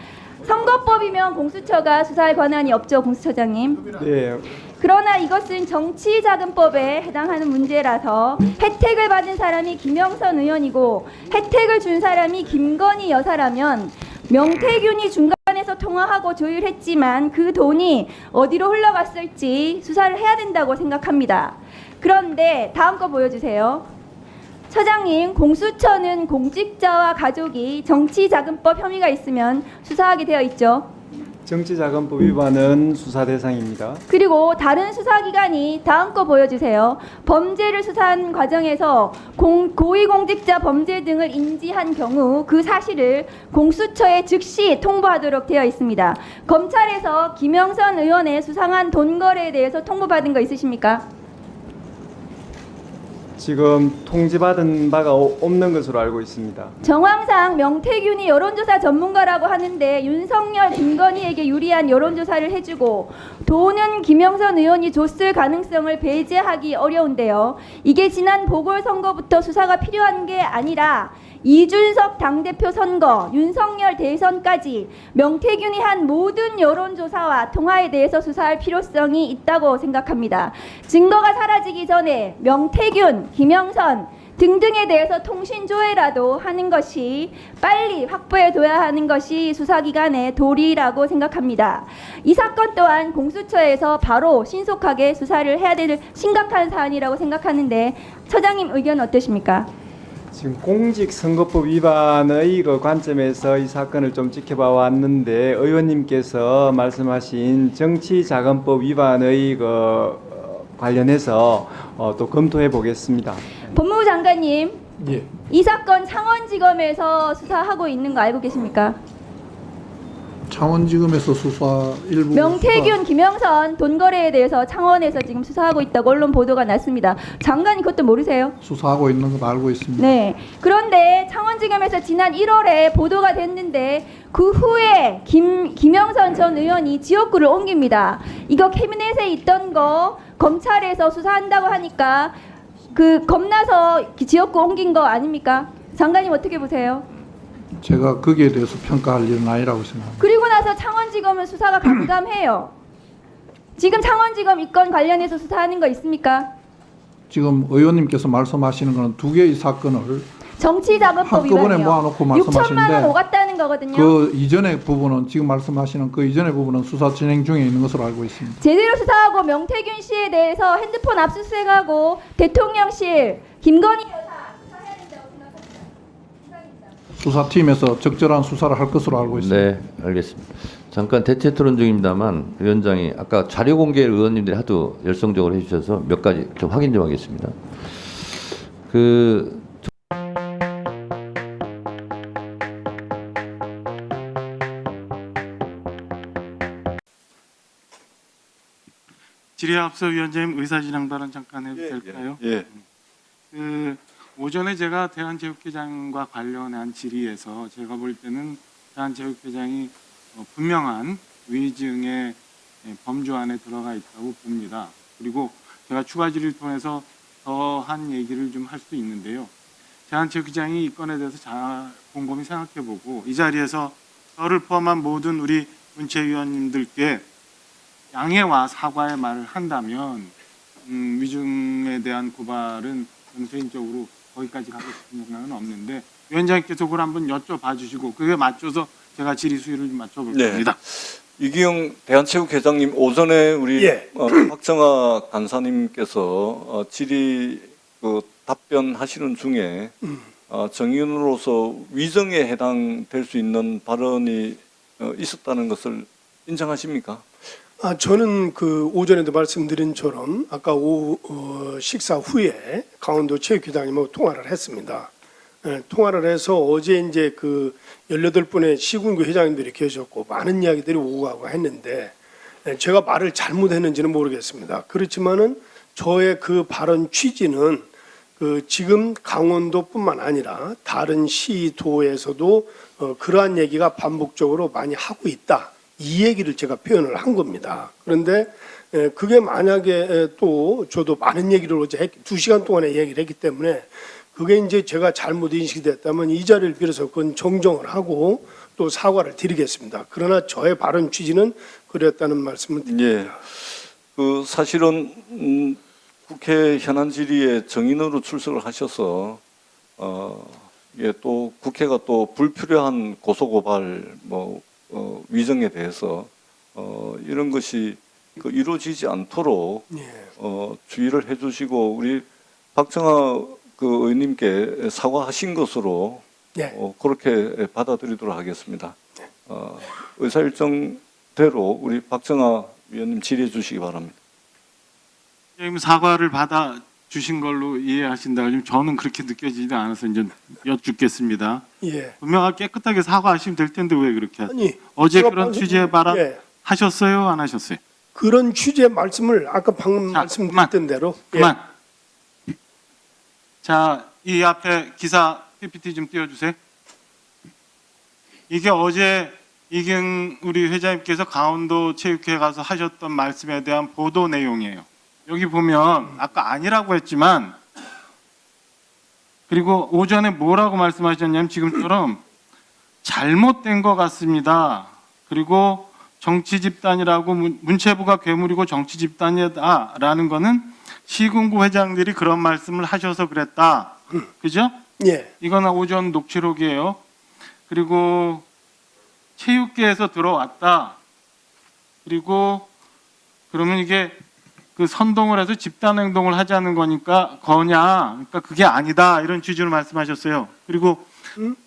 선거법이면 공수처가 수사할 권한이 없죠, 공수처장님. 네. 그러나 이것은 정치자금법에 해당하는 문제라서 혜택을 받은 사람이 김영선 의원이고 혜택을 준 사람이 김건희 여사라면 명태균이 중간에서 통화하고 조율했지만 그 돈이 어디로 흘러갔을지 수사를 해야 된다고 생각합니다. 그런데 다음 거 보여주세요. 처장님, 공수처는 공직자와 가족이 정치자금법 혐의가 있으면 수사하게 되어 있죠. 정치자금법 위반은 수사 대상입니다. 그리고 다른 수사기관이 다음 거 보여주세요. 범죄를 수사한 과정에서 고위공직자 범죄 등을 인지한 경우 그 사실을 공수처에 즉시 통보하도록 되어 있습니다. 검찰에서 김영선 의원의 수상한 돈 거래에 대해서 통보받은 거 있으십니까? 지금 통지받은 바가 없는 것으로 알고 있습니다. 정황상 명태균이 여론조사 전문가라고 하는데 윤석열, 김건희에게 유리한 여론조사를 해주고 돈은 김영선 의원이 줬을 가능성을 배제하기 어려운데요. 이게 지난 보궐선거부터 수사가 필요한 게 아니라 이준석 당대표 선거, 윤석열 대선까지 명태균이 한 모든 여론조사와 통화에 대해서 수사할 필요성이 있다고 생각합니다. 증거가 사라지기 전에 명태균, 김영선 등등에 대해서 통신조회라도 하는 것이 빨리 확보해둬야 하는 것이 수사기관의 도리라고 생각합니다. 이 사건 또한 공수처에서 바로 신속하게 수사를 해야 될 심각한 사안이라고 생각하는데 처장님 의견 어떠십니까? 지금 공직선거법 위반의 그 관점에서 이 사건을 좀 지켜봐 왔는데 의원님께서 말씀하신 정치자금법 위반의 관련해서 또 검토해 보겠습니다. 법무부 장관님, 예. 이 사건 창원지검에서 수사하고 있는 거 알고 계십니까? 창원지검에서 수사 일부 명태균, 김영선 돈 거래에 대해서 창원에서 지금 수사하고 있다고 언론 보도가 났습니다. 장관이 그것도 모르세요? 수사하고 있는 건 알고 있습니다. 네. 그런데 창원지검에서 지난 1월에 보도가 됐는데 그 후에 김영선 전 의원이 지역구를 옮깁니다. 이거 캐비넷에 있던 거 검찰에서 수사한다고 하니까 그 겁나서 지역구 옮긴 거 아닙니까? 장관님 어떻게 보세요? 제가 거기에 대해서 평가할 일은 아니라고 생각합니다. 그리고 나서 창원지검은 수사가 감감해요. 지금 창원지검 이 건 관련해서 수사하는 거 있습니까? 지금 의원님께서 말씀하시는 것은 두 개의 사건을 정치자금법 한꺼번에 위반이요. 모아놓고 6천만 원 말씀하시는데 오갔다는 거거든요. 그 이전의 부분은 지금 말씀하시는 그 이전의 부분은 수사 진행 중에 있는 것으로 알고 있습니다. 제대로 수사하고 명태균 씨에 대해서 핸드폰 압수수색하고 대통령실 김건희 여사 수사해야 된다고 생각합니다. 수사팀에서 적절한 수사를 할 것으로 알고 있습니다. 네, 알겠습니다. 잠깐 대체 토론 중입니다만 위원장이 아까 자료 공개를 의원님들이 하도 열성적으로 해주셔서 몇 가지 좀 확인 좀 하겠습니다. 질의에 앞서 위원장님 의사진행 발언 잠깐 해도 될까요? 예. 오전에 제가 대한체육회장과 관련한 질의에서 제가 볼 때는 대한체육회장이 분명한 위증의 범주 안에 들어가 있다고 봅니다. 그리고 제가 추가 질의를 통해서 더한 얘기를 좀 할 수 있는데요. 대한체육회장이 이 건에 대해서 잘 곰곰이 생각해보고 이 자리에서 저를 포함한 모든 우리 문체위원님들께 양해와 사과의 말을 한다면 위증에 대한 고발은 저는 개인적으로 거기까지 가고 싶은 생각은 없는데 위원장님께서 그걸 한번 여쭤봐 주시고 그게 맞춰서 제가 질의 수위를 좀 맞춰볼 겁니다. 이기영 대한체육회장님 오전에 우리 박정아 간사님께서 질의 답변하시는 중에 정의원으로서 위정에 해당될 수 있는 발언이 있었다는 것을 인정하십니까? 저는 그 오전에도 말씀드린 처럼 아까 식사 후에 강원도 체육회장님하고 통화를 했습니다. 통화를 해서 어제 이제 그 18분의 시군구 회장님들이 계셨고 많은 이야기들이 오고 가고 했는데 제가 말을 잘못했는지는 모르겠습니다. 그렇지만은 저의 그 발언 취지는 그 지금 강원도뿐만 아니라 다른 시도에서도 그러한 얘기가 반복적으로 많이 하고 있다. 이 얘기를 제가 표현을 한 겁니다. 그런데 그게 만약에 또 저도 많은 얘기를 어제 2시간 동안에 얘기를 했기 때문에 그게 이제 제가 잘못 인식이 됐다면 이 자리를 빌어서 그건 정정을 하고 또 사과를 드리겠습니다. 그러나 저의 발언 취지는 그랬다는 말씀을 드립니다. 예. 그 사실은 국회 현안 질의에 정인으로 출석을 하셔서 예, 또 국회가 또 불필요한 고소고발 위정에 대해서 이런 것이 이루어지지 않도록 주의를 해주시고 우리 박정아 그 의원님께 사과하신 것으로 그렇게 받아들이도록 하겠습니다. 의사 일정대로 우리 박정아 위원님 질의해 주시기 바랍니다. 지금 사과를 받아 주신 걸로 이해하신다. 지금 저는 그렇게 느껴지지 않아서 이제 여쭙겠습니다. 예. 분명하게 깨끗하게 사과하시면 될 텐데 왜 그렇게 하세요? 아니, 어제 제가 그런 방금- 취지의 발언 예. 하셨어요? 안 하셨어요? 그런 취지의 말씀을 아까 방금 자, 말씀드렸던 대로 그만. 자, 이 앞에 기사 PPT 좀 띄워주세요. 이게 어제 이경 우리 회장님께서 강원도 체육회에 가서 하셨던 말씀에 대한 보도 내용이에요. 여기 보면 아까 아니라고 했지만 그리고 오전에 뭐라고 말씀하셨냐면 지금처럼 잘못된 것 같습니다. 그리고 정치 집단이라고 문체부가 괴물이고 정치 집단이다라는 거는 시군구 회장들이 그런 말씀을 하셔서 그랬다. 그죠? 예. 이거는 오전 녹취록이에요. 그리고 체육계에서 들어왔다. 그리고 그러면 이게 그 선동을 해서 집단 행동을 하자는 거니까 그러니까 그게 아니다 이런 취지로 말씀하셨어요. 그리고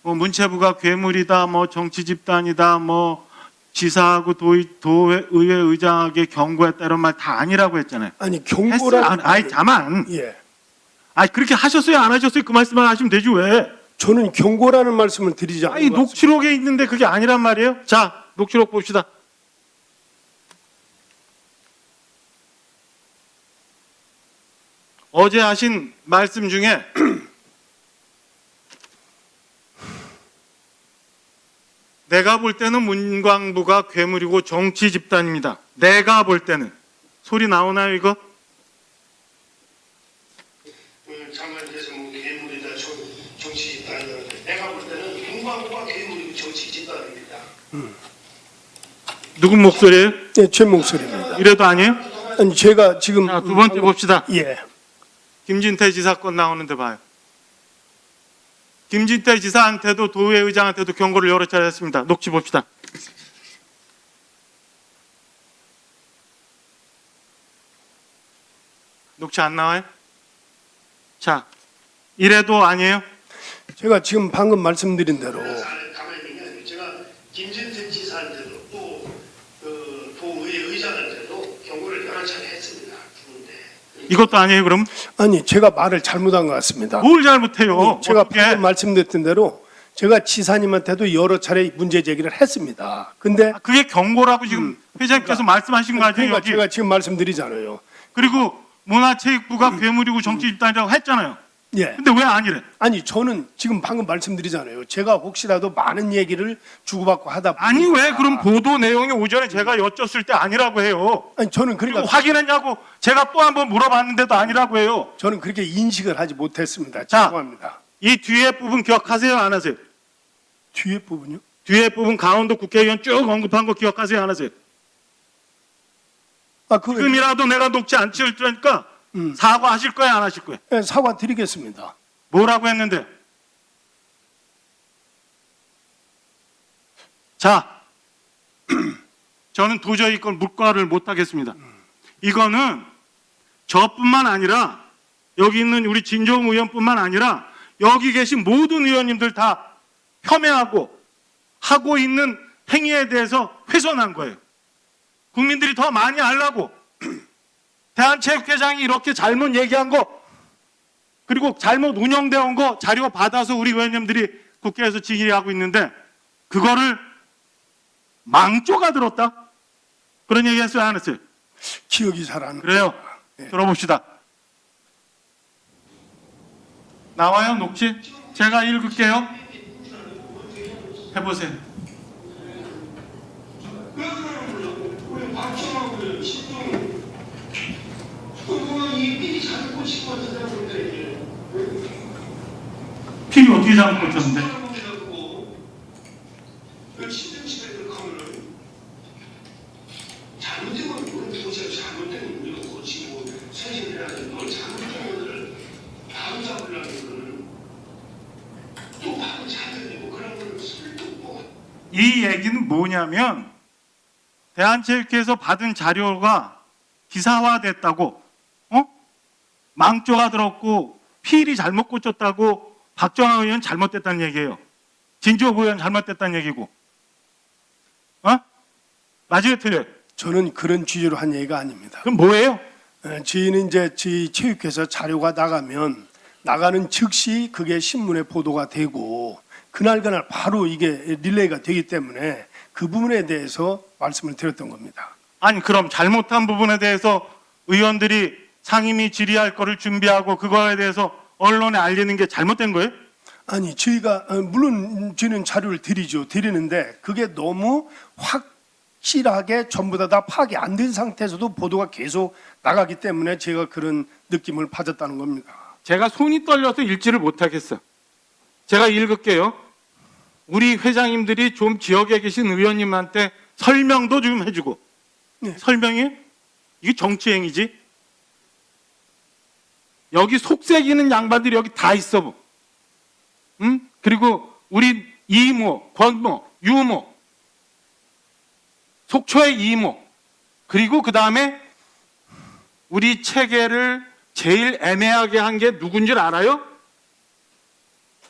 뭐 문체부가 괴물이다, 뭐 정치 집단이다, 뭐 지사하고 도의회 의장에게 경고했다 이런 말 다 아니라고 했잖아요. 아니 경고라는 아니 다만 예. 그렇게 하셨어요 안 하셨어요 그 말씀만 하시면 되지 왜? 저는 경고라는 말씀을 드리지 않은 것 같습니다. 녹취록에 있는데 그게 아니란 말이에요. 자 녹취록 봅시다. 어제 하신 말씀 중에 내가 볼 때는 문광부가 괴물이고 정치 집단입니다. 내가 볼 때는 소리 나오나요 이거? 장관께서 뭐 괴물이다, 정치 집단이다. 내가 볼 때는 문광부가 괴물이고 정치 집단입니다. 누구 목소리예요? 네, 제 목소리입니다. 이래도 아니에요? 아니 제가 지금 자, 두 번째 봅시다. 예. 김진태 지사 건 나오는데 봐요. 김진태 지사한테도 도의회 의장한테도 경고를 여러 차례 했습니다. 녹취 봅시다. 녹취 안 나와요? 자, 이래도 아니에요? 제가 지금 방금 말씀드린 대로 제가 김진태 지사한테도 또 도의회 의장한테도 경고를 여러 차례 했습니다. 이것도 아니에요, 그럼? 아니 제가 말을 잘못한 것 같습니다. 뭘 잘못해요? 아니, 제가 어떻게? 방금 말씀드렸던 대로 제가 지사님한테도 여러 차례 문제 제기를 했습니다. 근데 그게 경고라고 지금 회장님께서 말씀하신 거 아니에요? 그러니까 여기? 제가 지금 말씀드리잖아요. 그리고 문화체육부가 괴물이고 정치 집단이라고 했잖아요. 예. 근데 왜 아니래? 아니 저는 지금 방금 말씀드리잖아요. 제가 혹시라도 많은 얘기를 주고받고 하다 아니 왜 그럼 보도 내용이 오전에 제가 여쭸을 때 아니라고 해요? 아니 저는 그러니까 확인했냐고 제가 또 한 번 물어봤는데도 아니라고 해요. 저는 그렇게 인식을 하지 못했습니다. 자, 죄송합니다. 이 뒤에 부분 기억하세요 안 하세요? 뒤에 부분요? 뒤에 부분 강원도 국회의원 쭉 언급한 거 기억하세요 안 하세요? 지금이라도 내가 녹취 안 치울 테니까 사과하실 거예요 안 하실 거예요? 네, 사과 드리겠습니다. 뭐라고 했는데? 자, 저는 도저히 이걸 묵과를 못하겠습니다. 이거는 저뿐만 아니라 여기 있는 우리 진종 의원뿐만 아니라 여기 계신 모든 의원님들 다 폄훼하고 하고 있는 행위에 대해서 훼손한 거예요. 국민들이 더 많이 알라고 대한체육회장이 이렇게 잘못 얘기한 거 그리고 잘못 운영되어 온 거 자료 받아서 우리 의원님들이 국회에서 질의하고 있는데 그거를 망조가 들었다? 그런 얘기 했어요, 안 했어요? 기억이 잘 안 나요. 그래요. 들어봅시다. 나와요, 녹취? 제가 읽을게요. 해보세요. 필이 어떻게 잘못 꽂혔는데? 잘못된 건 우리는 도저히 잘못된 우리가 고치고 선생님해야 되는 걸 잘못된 것을 바로 잡으려는 거는 또 바로 찾아내고 그런 걸 설득고. 이 얘기는 뭐냐면 대한체육회에서 받은 자료가 기사화됐다고, 망조가 들었고 필이 잘못 꽂혔다고 박정환 의원 잘못됐다는 얘기예요. 진주호 의원 잘못됐다는 얘기고, 맞아요, 틀려요? 저는 그런 취지로 한 얘기가 아닙니다. 그럼 뭐예요? 저희는 이제 저희 체육회에서 자료가 나가는 즉시 그게 신문에 보도가 되고 그날 바로 이게 릴레이가 되기 때문에 그 부분에 대해서 말씀을 드렸던 겁니다. 아니 그럼 잘못한 부분에 대해서 의원들이 상임위 질의할 거를 준비하고 그거에 대해서 언론에 알리는 게 잘못된 거예요? 아니 저희가 물론 저희는 자료를 드리는데 그게 너무 확실하게 전부 다 파악이 안 된 상태에서도 보도가 계속 나가기 때문에 제가 그런 느낌을 받았다는 겁니다. 제가 손이 떨려서 읽지를 못하겠어요. 제가 읽을게요. 우리 회장님들이 좀 지역에 계신 의원님한테 설명도 좀 해주고. 네. 설명이? 이게 정치행위지. 여기 속색이는 양반들이 여기 다 있어. 응? 그리고 우리 이모, 권모, 유모, 속초의 이모, 그리고 그 다음에 우리 체계를 제일 애매하게 한 게 누군지 알아요?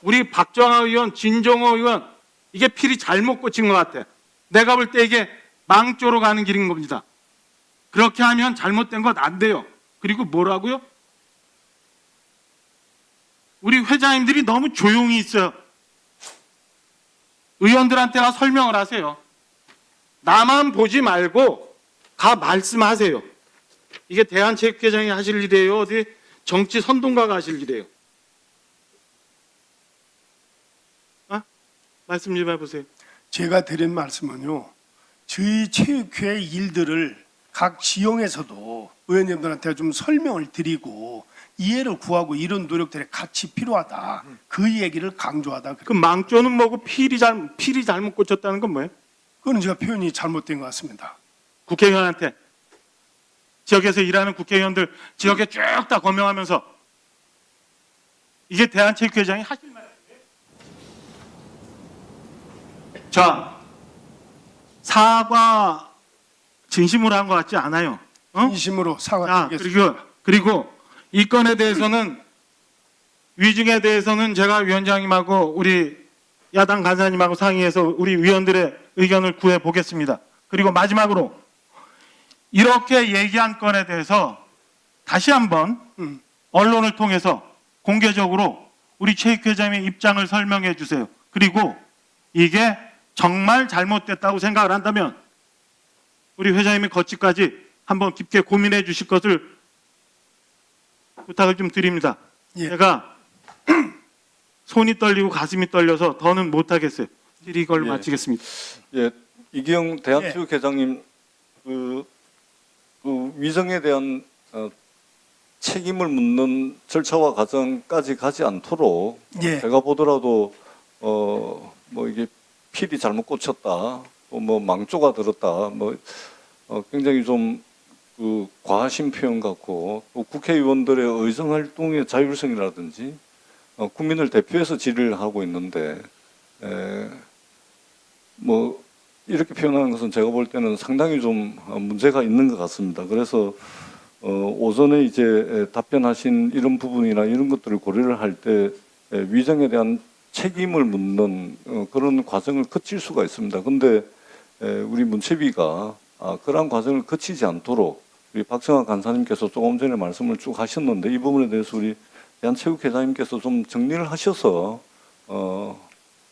우리 박정하 의원, 진정호 의원, 이게 필이 잘못 꽂힌 것 같아. 내가 볼 때 이게 망조로 가는 길인 겁니다. 그렇게 하면 잘못된 것 안 돼요. 그리고 뭐라고요? 우리 회장님들이 너무 조용히 있어요. 의원들한테가 설명을 하세요. 나만 보지 말고 가 말씀하세요. 이게 대한체육회장이 하실 일이에요? 어디 정치 선동가가 하실 일이에요? 말씀 좀 해보세요. 제가 드린 말씀은요. 저희 체육회 일들을 각 지역에서도 의원님들한테 좀 설명을 드리고 이해를 구하고 이런 노력들이 같이 필요하다. 그 얘기를 강조하다. 그 망조는 뭐고 필이 잘못 꽂혔다는 건 뭐예요? 그거는 제가 표현이 잘못된 것 같습니다. 국회의원한테 지역에서 일하는 국회의원들 지역에 쭉 다 거명하면서 이게 대한체육회장이 하실 말이에요. 자, 사과 진심으로 한 것 같지 않아요. 진심으로 사과드리겠습니다. 그리고 이 건에 대해서는 위증에 대해서는 제가 위원장님하고 우리 야당 간사님하고 상의해서 우리 위원들의 의견을 구해 보겠습니다. 그리고 마지막으로 이렇게 얘기한 건에 대해서 다시 한번 언론을 통해서 공개적으로 우리 체육회장의 입장을 설명해 주세요. 그리고 이게 정말 잘못됐다고 생각을 한다면 우리 회장님의 거치까지 한번 깊게 고민해 주실 것을 부탁을 좀 드립니다. 예. 제가 손이 떨리고 가슴이 떨려서 더는 못하겠어요. 이걸 마치겠습니다. 예, 이기영 대한체육회장님 그 위정에 대한 책임을 묻는 절차와 과정까지 가지 않도록 제가 보더라도 뭐 이게 필이 잘못 꽂혔다, 또 뭐 망조가 들었다, 뭐 굉장히 좀 그 과하신 표현 같고 또 국회의원들의 의정 활동의 자율성이라든지 국민을 대표해서 질의를 하고 있는데 뭐 이렇게 표현하는 것은 제가 볼 때는 상당히 좀 문제가 있는 것 같습니다. 그래서 오전에 이제 답변하신 이런 부분이나 이런 것들을 고려를 할 때 위정에 대한 책임을 묻는 그런 과정을 거칠 수가 있습니다. 근데 우리 문체비가 그러한 과정을 거치지 않도록 우리 박정환 간사님께서 조금 전에 말씀을 쭉 하셨는데 이 부분에 대해서 우리 대한체육회장님께서 좀 정리를 하셔서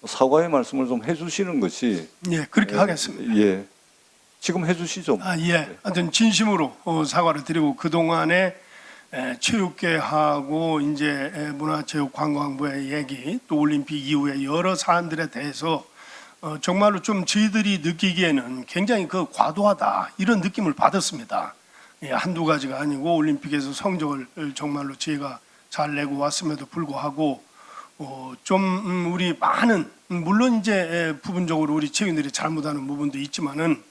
사과의 말씀을 좀 해주시는 것이 예, 그렇게 하겠습니다. 예, 지금 해주시죠. 예. 하여튼 진심으로 사과를 드리고 그동안에 체육계하고 이제 문화체육관광부의 얘기 또 올림픽 이후에 여러 사안들에 대해서 정말로 좀 저희들이 느끼기에는 굉장히 그 과도하다 이런 느낌을 받았습니다. 예, 한두 가지가 아니고 올림픽에서 성적을 정말로 저희가 잘 내고 왔음에도 불구하고 좀 우리 많은 물론 이제 부분적으로 우리 체육인들이 잘못하는 부분도 있지만은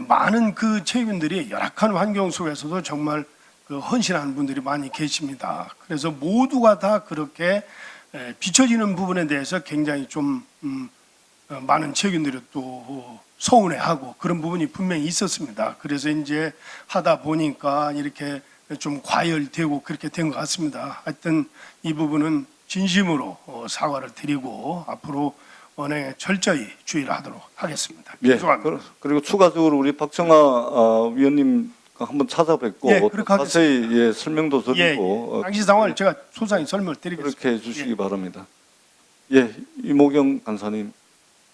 많은 그 체육인들이 열악한 환경 속에서도 정말 그 헌신하는 분들이 많이 계십니다. 그래서 모두가 다 그렇게 비춰지는 부분에 대해서 굉장히 좀 많은 체육인들이 또 서운해하고 그런 부분이 분명히 있었습니다. 그래서 이제 하다 보니까 이렇게 좀 과열되고 그렇게 된 것 같습니다. 하여튼 이 부분은 진심으로 사과를 드리고 앞으로 언행에 철저히 주의를 하도록 하겠습니다. 예. 죄송합니다. 그리고 추가적으로 우리 박정하 위원님 한번 찾아뵙고 예, 그렇게 자세히 예, 설명도 드리고 당시 상황을 제가 소상히 설명을 드리겠습니다. 그렇게 해주시기 바랍니다. 예, 이모경 간사님.